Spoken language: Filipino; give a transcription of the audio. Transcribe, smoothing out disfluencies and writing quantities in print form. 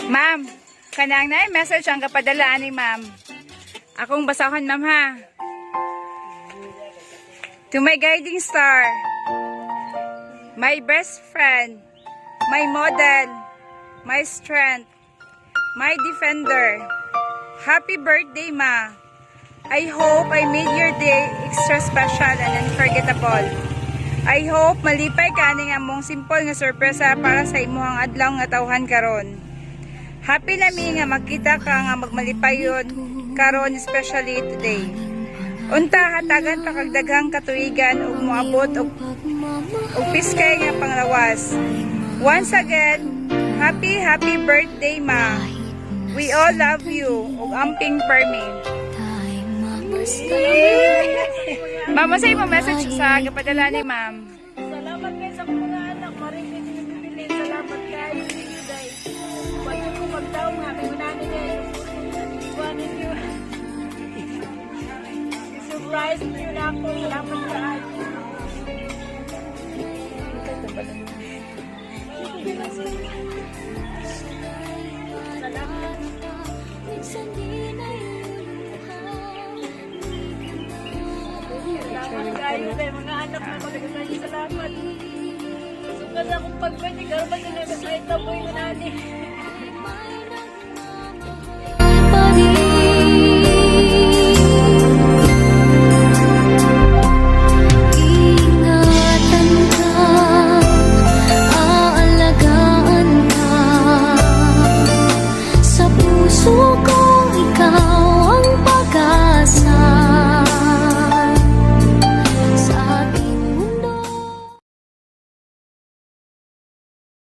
Ma'am, kanang na message ang kapadala ni ma'am. Akong basahon ma'am ha. To my guiding star, my best friend, my model, my strength, my defender. Happy birthday, Ma. I hope I made your day extra special and unforgettable. I hope malipay ka ning among simple nga sorpresa para sa imuhang adlaw nga tawhan karon. Happy nami nga makita ka nga magmalipayon karon, especially today. Unta hatagan pa kag daghang katuigan ug moabot og piskay nga panglawas. Once again, happy birthday, Ma. We all love you ug amping permi. Mama, say mo message sa kapadala ni ma'am. Salamat kayo sa mga anak. Maring kayo bibili. Salamat kayo. Pwede ko mag-down nga. Kaya namin kayo. Iwanin nyo. Surprise nyo na ako. Salamat kayo. Salamat. Salamat kayo. Mga anak na magkakasayo. Salamat. Sukat akong pagpwede. Garban nyo na sa ito po yung nani.